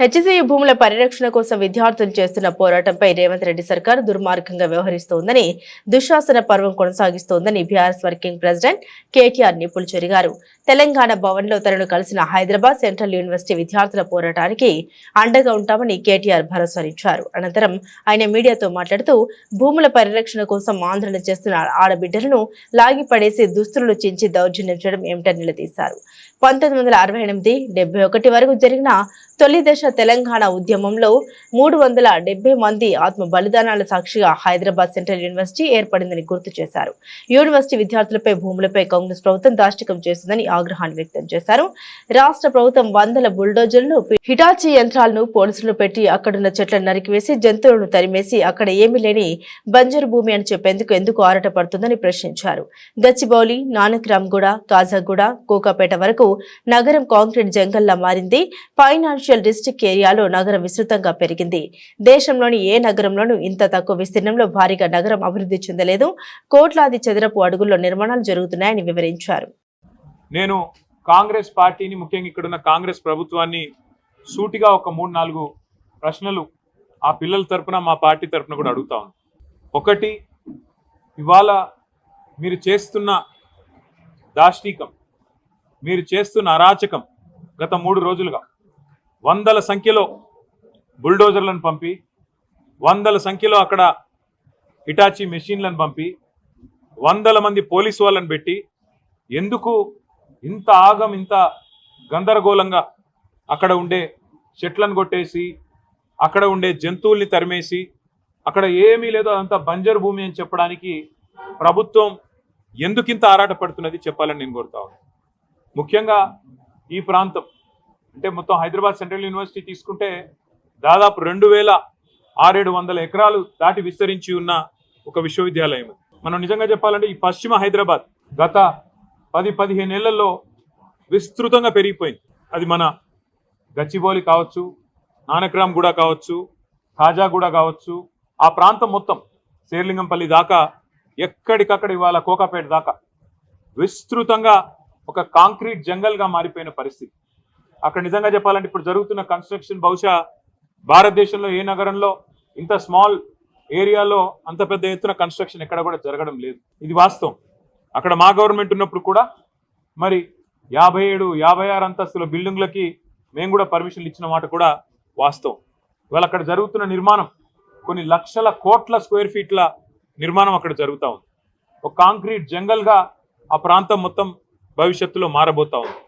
HCU భూముల పరిరక్షణ కోసం విద్యార్థులు చేస్తున్న పోరాటంపై రేవంత్ రెడ్డి సర్కార్ దుర్మార్గంగా వ్యవహరిస్తోందని దుశ్శాసన పర్వం కొనసాగిస్తోందని బీఆర్ఎస్ వర్కింగ్ ప్రెసిడెంట్ కేటీఆర్ నిప్పులు చెరిగారు. తెలంగాణ భవన్లో తనను కలిసిన హైదరాబాద్ సెంట్రల్ యూనివర్సిటీ విద్యార్థుల పోరాటానికి అండగా ఉంటామని కేటీఆర్ భరోసానిచ్చారు. అనంతరం ఆయన మీడియాతో మాట్లాడుతూ భూముల పరిరక్షణ కోసం ఆందోళన చేస్తున్న ఆడబిడ్డలను లాగిపడేసి దుస్తులు చించి దౌర్జన్యం చేయడం ఏమిటని నిలదీశారు. 1968-71 వరకు జరిగిన తొలి దశ తెలంగాణ ఉద్యమంలో 370 మంది ఆత్మ బలిదానాల సాక్షిగా హైదరాబాద్ సెంట్రల్ యూనివర్సిటీ ఏర్పడిందని గుర్తు చేశారు. యూనివర్సిటీ విద్యార్థులపై భూములపై కాంగ్రెస్ ప్రభుత్వం దాష్టికం చేస్తుందని ఆగ్రహాన్ని వ్యక్తం చేశారు. రాష్ట్ర ప్రభుత్వం వందల బుల్డోజర్లను, హిటాచీ యంత్రాలను, పోలీసులను పెట్టి అక్కడున్న చెట్లను నరికివేసి జంతువులను తరిమేసి అక్కడ ఏమీ లేని బంజరు భూమి అని చెప్పేందుకు ఎందుకు ఆరాటపడుతుందని ప్రశ్నించారు. గచ్చిబౌలి, నానక్రామ్గూడ, కాజాగూడ, కోకాపేట వరకు నగరం కాంక్రీట్ జంగల్లా మారింది. ఫైనాన్షియల్ డిస్ట్రిక్ట్ ఏరియాలో నగరం విస్తృతంగా పెరిగింది. దేశంలోని ఏ నగరంలోనూ ఇంత తక్కువ విస్తీర్ణంలో భారీగా నగరం అభివృద్ధి చెందలేదు. కోట్లాది చదరపు అడుగుల్లో నిర్మాణాలు జరుగుతున్నాయని వివరించారు. నేను కాంగ్రెస్ పార్టీని, ముఖ్యంగా ఇక్కడున్న కాంగ్రెస్ ప్రభుత్వాన్ని సూటిగా ఒక 3-4 ప్రశ్నలు ఆ పిల్లల తరపున, మా పార్టీ తరపున కూడా అడుగుతా ఉన్నాను. ఒకటి, ఇవాళ మీరు చేస్తున్న దాష్టీకం, మీరు చేస్తున్న అరాచకం గత 3 రోజులుగా వందల సంఖ్యలో బుల్డోజర్లను పంపి, వందల సంఖ్యలో అక్కడ హిటాచీ మెషిన్లను పంపి, వందల మంది పోలీసు వాళ్ళని పెట్టి ఎందుకు ఇంత ఆగం, ఇంత గందరగోళంగా అక్కడ ఉండే చెట్లను కొట్టేసి, అక్కడ ఉండే జంతువుల్ని తరిమేసి, అక్కడ ఏమీ లేదో అదంతా బంజరు భూమి అని చెప్పడానికి ప్రభుత్వం ఎందుకింత ఆరాటపడుతున్నది చెప్పాలని నేను కోరుతా ఉన్నాను. ముఖ్యంగా ఈ ప్రాంతం అంటే మొత్తం హైదరాబాద్ సెంట్రల్ యూనివర్సిటీ తీసుకుంటే దాదాపు 2600 ఎకరాలు దాటి విస్తరించి ఉన్న ఒక విశ్వవిద్యాలయం. మనం నిజంగా చెప్పాలంటే ఈ పశ్చిమ హైదరాబాద్ గత 10-15 ఏళ్లలో విస్తృతంగా పెరిగిపోయింది. అది మన గచ్చిబౌలి కావచ్చు, నానక్రామ్గూడ కావచ్చు, ఖాజాగూడ కావచ్చు, ఆ ప్రాంతం మొత్తం శేర్లింగంపల్లి దాకా, ఎక్కడికక్కడ ఇవాళ కోకాపేట దాకా విస్తృతంగా ఒక కాంక్రీట్ జంగల్గా మారిపోయిన పరిస్థితి. అక్కడ నిజంగా చెప్పాలంటే ఇప్పుడు జరుగుతున్న కన్స్ట్రక్షన్ బహుశా భారతదేశంలో ఏ నగరంలో ఇంత స్మాల్ ఏరియాలో అంత పెద్ద ఎత్తున కన్స్ట్రక్షన్ ఎక్కడ కూడా జరగడం లేదు. ఇది వాస్తవం. అక్కడ మా గవర్నమెంట్ ఉన్నప్పుడు కూడా మరి 57-56 అంతస్తుల బిల్డింగ్లకి మేము కూడా పర్మిషన్లు ఇచ్చిన మాట కూడా వాస్తవం. ఇవాళ అక్కడ జరుగుతున్న నిర్మాణం కొన్ని లక్షల కోట్ల స్క్వేర్ ఫీట్ల నిర్మాణం అక్కడ జరుగుతూ ఉంది. ఒక కాంక్రీట్ జంగల్గా ఆ ప్రాంతం మొత్తం భవిష్యత్తులో మారబోతా ఉంది.